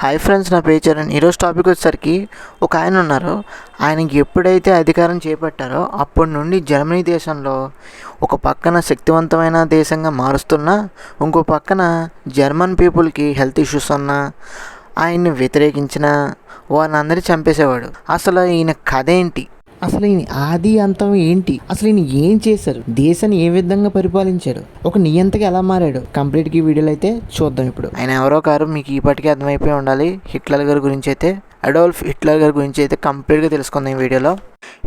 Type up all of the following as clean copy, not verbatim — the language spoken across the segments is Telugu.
హాయ్ ఫ్రెండ్స్, నా పేరు చరణ్. ఈరోజు టాపిక్ వచ్చేసరికి ఒక ఆయన ఉన్నారు. ఆయనకి ఎప్పుడైతే అధికారం చేపట్టారో అప్పటి నుండి జర్మనీ దేశంలో ఒక పక్కన శక్తివంతమైన దేశంగా మారుస్తున్నా, ఇంకో పక్కన జర్మన్ పీపుల్కి హెల్త్ ఇష్యూస్ ఉన్నా, ఆయన్ని వ్యతిరేకించిన వాళ్ళందరినీ చంపేసేవాడు. అసలు ఈయన కథ ఏంటి, అసలు ఈయన ఆది అంతం ఏంటి, అసలు ఈయన ఏం చేశారు, దేశాన్ని ఏ విధంగా పరిపాలించాడు, ఒక నియంతగా ఎలా మారాడు, కంప్లీట్గా ఈ వీడియోలో అయితే చూద్దాం. ఇప్పుడు ఆయన ఎవరో కారు, మీకు ఈ పాటికి అర్థమైపోయి ఉండాలి. హిట్లర్ గారి గురించి అయితే, అడాల్ఫ్ హిట్లర్ గారి గురించి అయితే కంప్లీట్గా తెలుసుకుందాం ఈ వీడియోలో.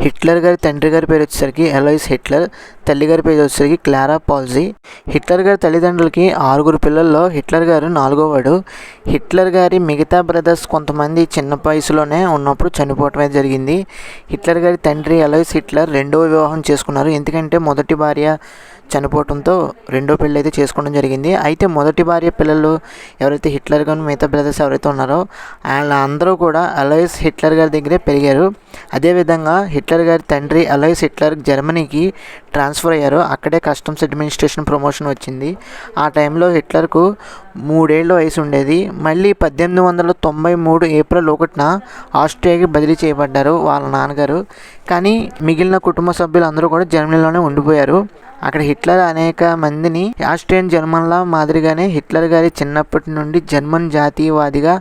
హిట్లర్ గారి తండ్రి గారి పేరు వచ్చేసరికి అలోయిస్ హిట్లర్, తల్లి గారి పేరు వచ్చేసరికి క్లారా పాల్జీ. హిట్లర్ గారి తల్లిదండ్రులకి 6 పిల్లల్లో హిట్లర్ గారు 4వ వాడు. హిట్లర్ గారి మిగతా బ్రదర్స్ కొంతమంది చిన్న వయసులోనే ఉన్నప్పుడు చనిపోవటం అయితే జరిగింది. హిట్లర్ గారి తండ్రి అలోయిస్ హిట్లర్ 2వ వివాహం చేసుకున్నారు. ఎందుకంటే మొదటి భార్య చనిపోవడంతో 2వ పెళ్ళి అయితే చేసుకోవడం జరిగింది. అయితే మొదటి భార్య పిల్లలు ఎవరైతే హిట్లర్ గారు మిగతా బ్రదర్స్ ఎవరైతే ఉన్నారో వాళ్ళందరూ కూడా అలోయిస్ హిట్లర్ గారి దగ్గరే పెరిగారు. అదేవిధంగా హిట్లర్ గారి తండ్రి అలోయిస్ హిట్లర్ జర్మనీకి ట్రాన్స్ఫర్ అయ్యారు. అక్కడే కస్టమ్స్ అడ్మినిస్ట్రేషన్ ప్రమోషన్ వచ్చింది. ఆ టైంలో హిట్లర్కు 3 ఏళ్ళ వయసు ఉండేది. మళ్ళీ 1893 ఏప్రిల్ 1న ఆస్ట్రియాకి బదిలీ చేయబడ్డారు వాళ్ళ నాన్నగారు. కానీ మిగిలిన కుటుంబ సభ్యులు అందరూ కూడా జర్మనీలోనే ఉండిపోయారు. అక్కడ హిట్లర్ అనేక మందిని ఆస్ట్రియన్ జర్మన్ల మాదిరిగానే హిట్లర్ గారి చిన్నప్పటి నుండి జర్మన్ జాతీయవాదిగా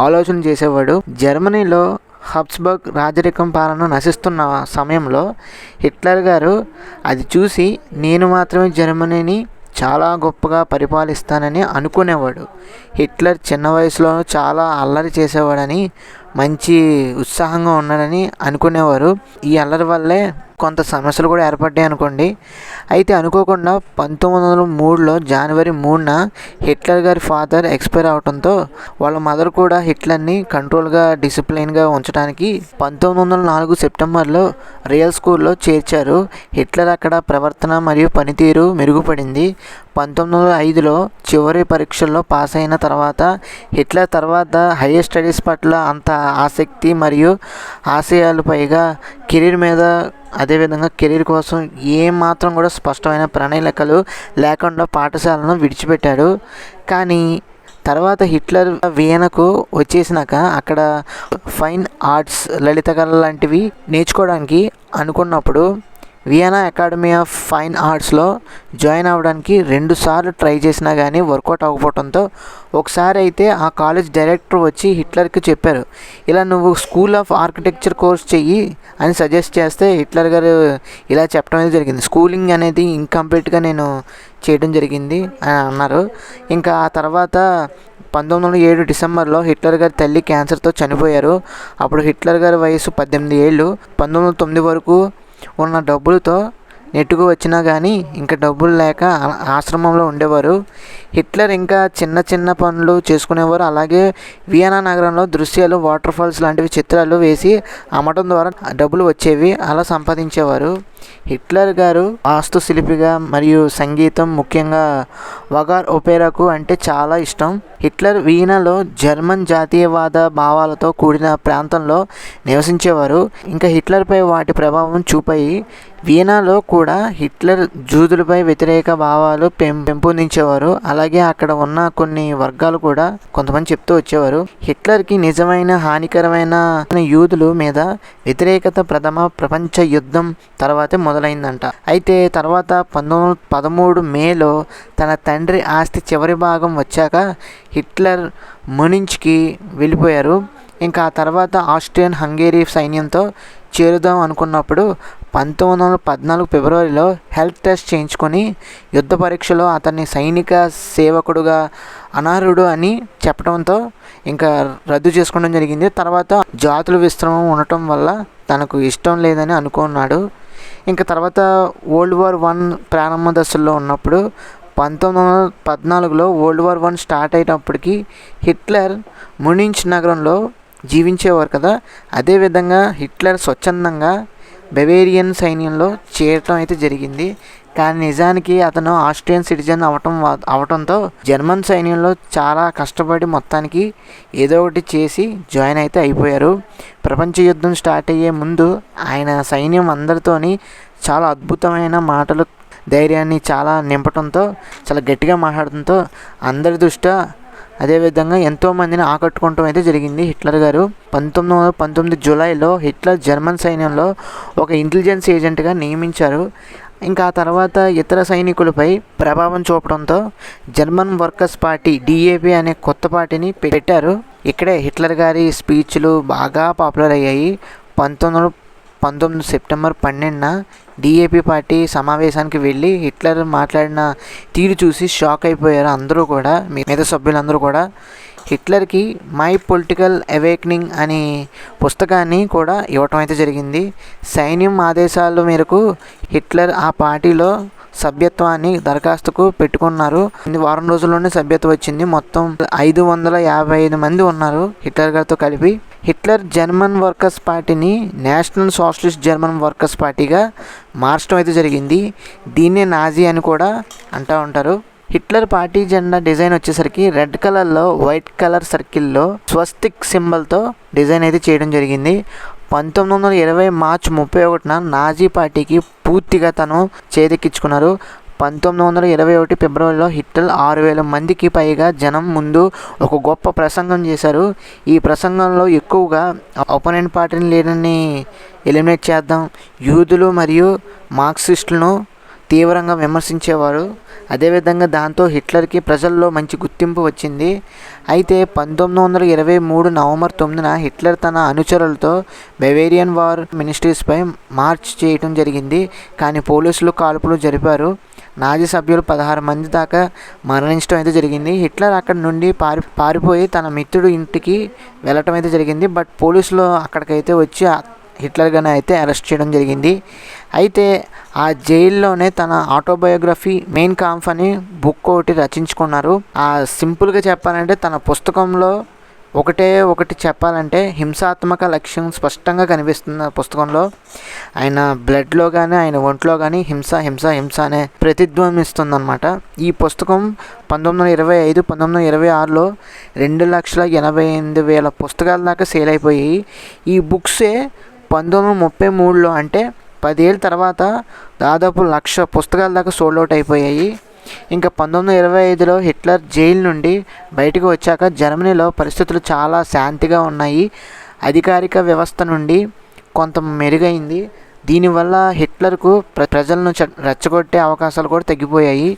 ఆలోచన చేసేవాడు. జర్మనీలో హబ్స్బర్గ్ రాజరికం పాలన నశిస్తున్న సమయంలో హిట్లర్ గారు అది చూసి నేను మాత్రమే జర్మనీని చాలా గొప్పగా పరిపాలిస్తానని అనుకునేవాడు. హిట్లర్ చిన్న వయసులో చాలా అల్లరి చేసేవాడని, మంచి ఉత్సాహంగా ఉన్నాడని అనుకునేవారు. ఈ అల్లరి వల్లే కొంత సమస్యలు కూడా ఏర్పడ్డాయి అనుకోండి. అయితే అనుకోకుండా 1903లో జనవరి 3న హిట్లర్ గారి ఫాదర్ ఎక్స్పైర్ అవడంతో వాళ్ళ మదర్ కూడా హిట్లర్ని కంట్రోల్గా డిసిప్లైన్గా ఉంచడానికి 1904 సెప్టెంబర్లో రియల్ స్కూల్లో చేర్చారు. హిట్లర్ అక్కడ ప్రవర్తన మరియు పనితీరు మెరుగుపడింది. 1905లో చివరి పరీక్షల్లో పాస్ అయిన తర్వాత హిట్లర్ తర్వాత హైయర్ స్టడీస్ పట్ల అంత ఆసక్తి మరియు ఆశయాలు, పైగా కెరీర్ మీద, అదేవిధంగా కెరీర్ కోసం ఏమాత్రం కూడా స్పష్టమైన ప్రణాళికలు లేకుండా పాఠశాలను విడిచిపెట్టాడు. కానీ తర్వాత హిట్లర్ వియన్నాకు వచ్చేసినాక అక్కడ ఫైన్ ఆర్ట్స్, లలిత కళ లాంటివి నేర్చుకోవడానికి అనుకున్నప్పుడు వియన్నా అకాడమీ ఆఫ్ ఫైన్ ఆర్ట్స్లో జాయిన్ అవ్వడానికి 2 సార్లు ట్రై చేసినా కానీ వర్కౌట్ అవ్వకపోవడంతో ఒకసారి అయితే ఆ కాలేజ్ డైరెక్టర్ వచ్చి హిట్లర్కి చెప్పారు, ఇలా నువ్వు స్కూల్ ఆఫ్ ఆర్కిటెక్చర్ కోర్స్ చెయ్యి అని సజెస్ట్ చేస్తే హిట్లర్ గారు ఇలా చెప్పడం అనేది జరిగింది. స్కూలింగ్ అనేది ఇంకంప్లీట్గా నేను చేయడం జరిగింది అని అన్నారు. ఇంకా ఆ తర్వాత 1907 డిసెంబర్లో హిట్లర్ గారి తల్లి క్యాన్సర్తో చనిపోయారు. అప్పుడు హిట్లర్ గారి వయసు 18 ఏళ్ళు. 1909 వరకు ఉన్న డబ్బులతో నెట్టుకు వచ్చినా కానీ ఇంకా డబ్బులు లేక ఆశ్రమంలో ఉండేవారు. హిట్లర్ ఇంకా చిన్న చిన్న పనులు చేసుకునేవారు. అలాగే వియన్నా నగరంలో దృశ్యాలు, వాటర్ ఫాల్స్ లాంటివి చిత్రాలు వేసి అమ్మటం ద్వారా డబ్బులు వచ్చేవి. అలా సంపాదించేవారు. హిట్లర్ గారు వాస్తుశిల్పిగా మరియు సంగీతం, ముఖ్యంగా వగార్ ఒపేరాకు అంటే చాలా ఇష్టం. హిట్లర్ వియన్నాలో జర్మన్ జాతీయవాద భావాలతో కూడిన ప్రాంతంలో నివసించేవారు. ఇంకా హిట్లర్పై వాటి ప్రభావం చూపాయి. వియన్నాలో కూడా హిట్లర్ జూదులపై వ్యతిరేక భావాలు పెంపొందించేవారు. అలాగే అక్కడ ఉన్న కొన్ని వర్గాలు కూడా కొంతమంది చెప్తూ వచ్చేవారు. హిట్లర్కి నిజమైన హానికరమైన యూదుల మీద వ్యతిరేకత ప్రథమ ప్రపంచ యుద్ధం తర్వాతే మొదలైందంట. అయితే తర్వాత 1913 మేలో తన తండ్రి ఆస్తి చివరి భాగం వచ్చాక హిట్లర్ మునిచ్కి వెళ్ళిపోయారు. ఇంకా ఆ తర్వాత ఆస్ట్రియన్ హంగేరీ సైన్యంతో చేరుదాం అనుకున్నప్పుడు 1914 ఫిబ్రవరిలో హెల్త్ టెస్ట్ చేయించుకొని యుద్ధ పరీక్షలో అతన్ని సైనిక సేవకుడుగా అనర్హుడు అని చెప్పడంతో ఇంకా రద్దు చేసుకోవడం జరిగింది. తర్వాత జాతుల విశ్రమం ఉండటం వల్ల తనకు ఇష్టం లేదని అనుకున్నాడు. ఇంకా తర్వాత వరల్డ్ వార్ I ప్రారంభ దశల్లో ఉన్నప్పుడు 1914లో వరల్డ్ వార్ I స్టార్ట్ అయినప్పటికీ హిట్లర్ మునిచ్ నగరంలో జీవించేవారు కదా. అదేవిధంగా హిట్లర్ స్వచ్ఛందంగా బవేరియన్ సైన్యంలో చేరటం అయితే జరిగింది. కానీ నిజానికి అతను ఆస్ట్రియన్ సిటిజన్ అవటంతో జర్మన్ సైన్యంలో చాలా కష్టపడి మొత్తానికి ఏదో ఒకటి చేసి జాయిన్ అయితే అయిపోయారు. ప్రపంచ యుద్ధం స్టార్ట్ అయ్యే ముందు ఆయన సైన్యం అందరితోని చాలా అద్భుతమైన మాటలు, ధైర్యాన్ని చాలా నింపడంతో, చాలా గట్టిగా మాట్లాడటంతో అందరి దృష్ట్యా అదేవిధంగా ఎంతోమందిని ఆకట్టుకోవటం అయితే జరిగింది హిట్లర్ గారు. 1919 జూలైలో హిట్లర్ జర్మన్ సైన్యంలో ఒక ఇంటెలిజెన్స్ ఏజెంట్గా నియమించారు. ఇంకా ఆ తర్వాత ఇతర సైనికులపై ప్రభావం చూపడంతో జర్మన్ వర్కర్స్ పార్టీ డిఏపి అనే కొత్త పార్టీని పెట్టారు. ఇక్కడే హిట్లర్ గారి స్పీచ్లు బాగా పాపులర్ అయ్యాయి. 1919 సెప్టెంబర్ 12న డిఏపి పార్టీ సమావేశానికి వెళ్ళి హిట్లర్ మాట్లాడిన తీరు చూసి షాక్ అయిపోయారు అందరూ కూడా, మిగతా సభ్యులందరూ కూడా. హిట్లర్కి మై పొలిటికల్ అవేకనింగ్ అనే పుస్తకాన్ని కూడా ఇవ్వటం అయితే జరిగింది. సైన్యం ఆదేశాల మేరకు హిట్లర్ ఆ పార్టీలో సభ్యత్వాన్ని దరఖాస్తుకు పెట్టుకున్నారు. వారం రోజుల్లోనే సభ్యత్వం వచ్చింది. మొత్తం 555 మంది ఉన్నారు హిట్లర్ గారితో కలిపి. హిట్లర్ జర్మన్ వర్కర్స్ పార్టీని నేషనల్ సోషలిస్ట్ జర్మన్ వర్కర్స్ పార్టీగా మార్చడం అయితే జరిగింది. దీన్నే నాజీ అని కూడా అంటూ ఉంటారు. హిట్లర్ పార్టీ జెండా డిజైన్ వచ్చేసరికి రెడ్ కలర్లో వైట్ కలర్ సర్కిల్లో స్వస్తిక్ సింబల్తో డిజైన్ అయితే చేయడం జరిగింది. 1920 మార్చి 31న నాజీ పార్టీకి పూర్తిగా తను చేదెక్కించుకున్నారు. 1921 ఫిబ్రవరిలో హిట్లర్ 6000 మందికి పైగా జనం ముందు ఒక గొప్ప ప్రసంగం చేశారు. ఈ ప్రసంగంలో ఎక్కువగా ఒపోనెంట్ పార్టీని లీడర్ని ఎలిమినేట్ చేద్దాం, యూదులు మరియు మార్క్సిస్టులను తీవ్రంగా విమర్శించేవారు. అదేవిధంగా దాంతో హిట్లర్కి ప్రజల్లో మంచి గుర్తింపు వచ్చింది. అయితే 1923 నవంబర్ 9న హిట్లర్ తన అనుచరులతో బవేరియన్ వార్ మినిస్ట్రీస్పై మార్చ్ చేయడం జరిగింది. కానీ పోలీసులు కాల్పులు జరిపారు. నాజీ సభ్యులు 16 మంది దాకా మరణించడం అయితే జరిగింది. హిట్లర్ అక్కడి నుండి పారిపోయి తన మిత్రుడు ఇంటికి వెళ్ళటం అయితే జరిగింది. బట్ పోలీసులు అక్కడికైతే వచ్చి హిట్లర్ గారిని అయితే అరెస్ట్ చేయడం జరిగింది. అయితే ఆ జైల్లోనే తన ఆటోబయోగ్రఫీ మెయిన్ కాంఫ్ అని బుక్ ఒకటి రచించుకున్నారు. ఆ సింపుల్గా చెప్పాలంటే తన పుస్తకంలో ఒకటి చెప్పాలంటే హింసాత్మక లక్ష్యం స్పష్టంగా కనిపిస్తుంది ఆ పుస్తకంలో. ఆయన బ్లడ్లో కానీ ఆయన ఒంట్లో కానీ హింస హింస హింస అనే ప్రతిధ్వనిస్తుందన్నమాట. ఈ పుస్తకం 1925, 1926లో 2,88,000 పుస్తకాల దాకా సేల్ అయిపోయాయి. ఈ బుక్సే 1933లో అంటే 10 ఏళ్ళ తర్వాత దాదాపు 1,00,000 పుస్తకాల దాకా సోల్డ్ అవుట్ అయిపోయాయి. ఇంకా 1925లో హిట్లర్ జైలు నుండి బయటకు వచ్చాక జర్మనీలో పరిస్థితులు చాలా శాంతిగా ఉన్నాయి. అధికారిక వ్యవస్థ నుండి కొంత మెరుగైంది. దీనివల్ల హిట్లర్కు ప్రజలను రెచ్చగొట్టే అవకాశాలు కూడా తగ్గిపోయాయి.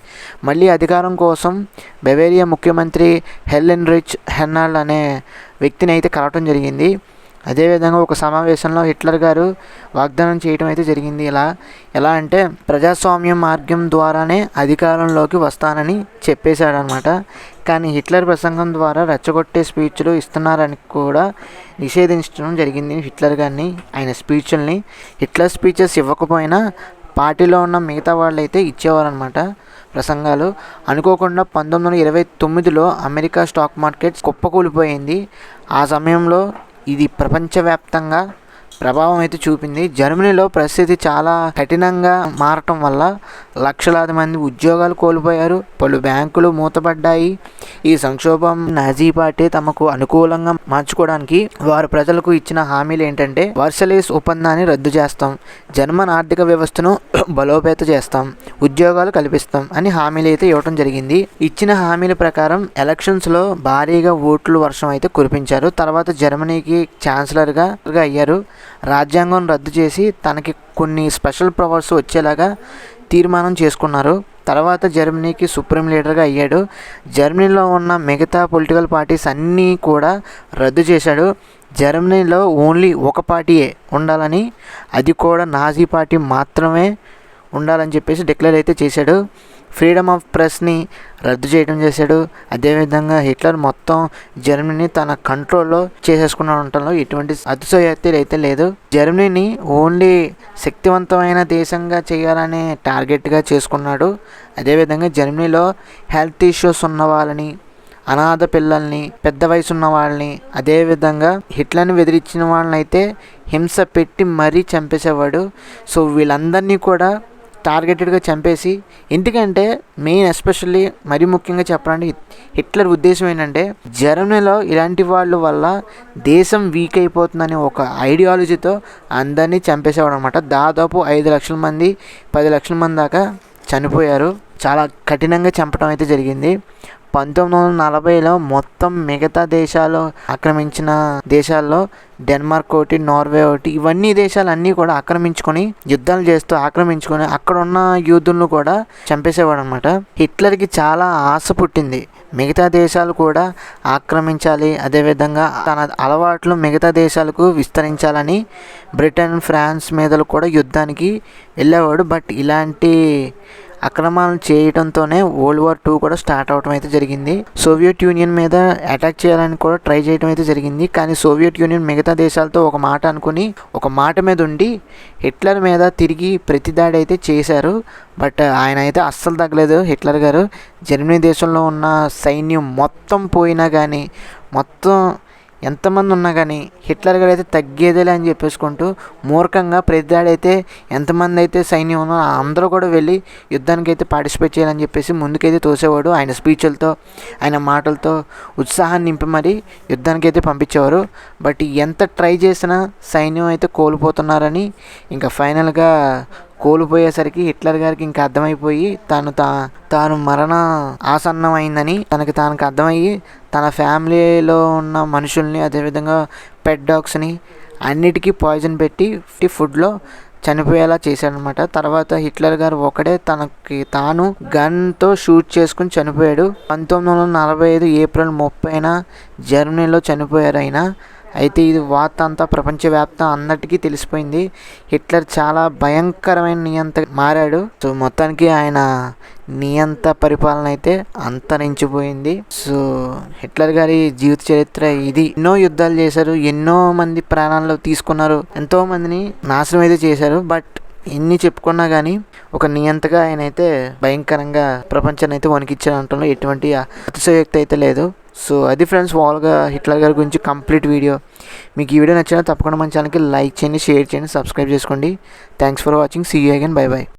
మళ్ళీ అధికారం కోసం బవేరియా ముఖ్యమంత్రి హెన్రిచ్ హెన్నాల్డ్ అనే వ్యక్తిని అయితే కలవటం జరిగింది. అదేవిధంగా ఒక సమావేశంలో హిట్లర్ గారు వాగ్దానం చేయడం అయితే జరిగింది. ఎలా అంటే ప్రజాస్వామ్య మార్గం ద్వారానే అధికారంలోకి వస్తానని చెప్పేశాడనమాట. కానీ హిట్లర్ ప్రసంగం ద్వారా రెచ్చగొట్టే స్పీచ్లు ఇస్తున్నారని కూడా నిషేధించడం జరిగింది హిట్లర్ గారిని, ఆయన స్పీచ్ల్ని. హిట్లర్ స్పీచెస్ ఇవ్వకపోయినా పార్టీలో ఉన్న మిగతా వాళ్ళు అయితే ఇచ్చేవారనమాట ప్రసంగాలు. అనుకోకుండా 1929లో అమెరికా స్టాక్ మార్కెట్ కుప్పకూలిపోయింది. ఆ సమయంలో ఇది ప్రపంచవ్యాప్తంగా ప్రభావం అయితే చూపింది. జర్మనీలో పరిస్థితి చాలా కఠినంగా మారటం వల్ల లక్షలాది మంది ఉద్యోగాలు కోల్పోయారు. పలు బ్యాంకులు మూతపడ్డాయి. ఈ సంక్షోభం నాజీ పార్టీ తమకు అనుకూలంగా మార్చుకోవడానికి వారు ప్రజలకు ఇచ్చిన హామీలు ఏంటంటే వర్సలేస్ ఒప్పందాన్ని రద్దు చేస్తాం, జర్మన్ ఆర్థిక వ్యవస్థను బలోపేత చేస్తాం, ఉద్యోగాలు కల్పిస్తాం అని హామీలు అయితే ఇవ్వడం జరిగింది. ఇచ్చిన హామీల ప్రకారం ఎలక్షన్స్లో భారీగా ఓట్లు వర్షం అయితే కురిపించారు. తర్వాత జర్మనీకి ఛాన్సలర్గా అయ్యారు. రాజ్యాంగం రద్దు చేసి తనకి కొన్ని స్పెషల్ పవర్స్ వచ్చేలాగా తీర్మానం చేసుకున్నారు. తర్వాత జర్మనీకి సుప్రీం లీడర్గా అయ్యాడు. జర్మనీలో ఉన్న మిగతా పొలిటికల్ పార్టీస్ అన్నీ కూడా రద్దు చేశాడు. జర్మనీలో ఓన్లీ ఒక పార్టీయే ఉండాలని, అది కూడా నాజీ పార్టీ మాత్రమే ఉండాలని చెప్పేసి డిక్లేర్ అయితే చేశాడు. ఫ్రీడమ్ ఆఫ్ ప్రెస్ని రద్దు చేయడం చేశాడు. అదేవిధంగా హిట్లర్ మొత్తం జర్మనీని తన కంట్రోల్లో చేసేసుకున్న ఉండటంలో ఎటువంటి అతిశయోక్తి అయితే లేదు. జర్మనీని ఓన్లీ శక్తివంతమైన దేశంగా చేయాలనే టార్గెట్గా చేసుకున్నాడు. అదేవిధంగా జర్మనీలో హెల్త్ ఇష్యూస్ ఉన్న వాళ్ళని, అనాథ పిల్లల్ని, పెద్ద వయసు ఉన్న వాళ్ళని, అదేవిధంగా హిట్లర్ని బెదిరించిన వాళ్ళని అయితే హింస పెట్టి మరీ చంపేసేవాడు. సో వీళ్ళందరినీ కూడా టార్గెటెడ్గా చంపేసి, ఎందుకంటే మెయిన్ ఎస్పెషల్లీ మరీ ముఖ్యంగా చెప్పాలంటే హిట్లర్ ఉద్దేశం ఏంటంటే జర్మనీలో ఇలాంటి వాళ్ళ వల్ల దేశం వీక్ అయిపోతుందని ఒక ఐడియాలజీతో అందరినీ చంపేసేవాడు అనమాట. దాదాపు 5 లక్షల మంది 10 లక్షల మంది దాకా చనిపోయారు. చాలా కఠినంగా చంపడం అయితే జరిగింది. 1940లో మొత్తం మిగతా దేశాలు ఆక్రమించిన దేశాల్లో డెన్మార్క్ ఒకటి, నార్వే ఒకటి, ఇవన్నీ దేశాలన్నీ కూడా ఆక్రమించుకొని యుద్ధాలు చేస్తూ ఆక్రమించుకొని అక్కడ ఉన్న యూదులను కూడా చంపేసేవాడు అనమాట. హిట్లర్కి చాలా ఆశ పుట్టింది మిగతా దేశాలు కూడా ఆక్రమించాలి, అదేవిధంగా తన అలవాట్లు మిగతా దేశాలకు విస్తరించాలని బ్రిటన్, ఫ్రాన్స్ మీద కూడా యుద్ధానికి వెళ్ళేవాడు. బట్ ఇలాంటి అక్రమాలను చేయడంతోనే వరల్డ్ వార్ 2 కూడా స్టార్ట్ అవడం అయితే జరిగింది. సోవియట్ యూనియన్ మీద అటాక్ చేయాలని కూడా ట్రై చేయడం అయితే జరిగింది. కానీ సోవియట్ యూనియన్ మిగతా దేశాలతో ఒక మాట అనుకుని ఒక మాట మీద ఉండి హిట్లర్ మీద తిరిగి ప్రతిదాడి అయితే చేశారు. బట్ ఆయన అయితే అస్సలు తగ్గలేదు హిట్లర్ గారు. జర్మనీ దేశంలో ఉన్న సైన్యం మొత్తం పోయినా కానీ, మొత్తం ఎంతమంది ఉన్నా కానీ హిట్లర్ గారు అయితే తగ్గేదేలే అని చెప్పేసుకుంటూ మూర్ఖంగా ప్రతిదాడి అయితే ఎంతమంది అయితే సైన్యం ఉన్నారో అందరూ కూడా వెళ్ళి యుద్ధానికి అయితే పార్టిసిపేట్ చేయాలని చెప్పేసి ముందుకైతే తోసేవాడు. ఆయన స్పీచ్లతో, ఆయన మాటలతో ఉత్సాహాన్ని నింపి మరి యుద్ధానికి అయితే పంపించేవారు. బట్ ఎంత ట్రై చేసినా సైన్యం అయితే కోల్పోతున్నారని ఇంకా ఫైనల్గా కోల్పోయేసరికి హిట్లర్ గారికి ఇంకా అర్థమైపోయి తాను మరణ ఆసన్నమైందని తనకు అర్థమయ్యి తన ఫ్యామిలీలో ఉన్న మనుషుల్ని, అదేవిధంగా పెట్ డాగ్స్ని అన్నిటికీ పాయిజన్ పెట్టి ఫుడ్లో చనిపోయేలా చేశాడనమాట. తర్వాత హిట్లర్ గారు ఒకడే తాను గన్తో షూట్ చేసుకుని చనిపోయాడు. 1945 ఏప్రిల్ 30న జర్మనీలో చనిపోయారు ఆయన. అయితే ఇది వార్త అంతా ప్రపంచవ్యాప్తం అందరికీ తెలిసిపోయింది. హిట్లర్ చాలా భయంకరమైన నియంత మారాడు. సో మొత్తానికి ఆయన నియంత పరిపాలన అయితే అంతరించిపోయింది. సో హిట్లర్ గారి జీవిత చరిత్ర ఇది. ఎన్నో యుద్ధాలు చేశారు, ఎన్నో మంది ప్రాణాలు తీసుకున్నారు, ఎంతో మందిని నాశనం అయితే చేశారు. బట్ ఎన్ని చెప్పుకున్నా కానీ ఒక నియంతగా ఆయన అయితే భయంకరంగా ప్రపంచాన్ని అయితే వణికిచ్చారు అనటంలో ఎటువంటి అతిశయోక్తి అయితే లేదు. సో అది ఫ్రెండ్స్ ఓవరాల్గా హిట్లర్ గారి గురించి కంప్లీట్ వీడియో. మీకు ఈ వీడియో నచ్చినా తప్పకుండా మన ఛానల్కి లైక్ చేయండి, షేర్ చేయండి, సబ్స్క్రైబ్ చేసుకోండి. Thanks for watching. See you again. Bye by.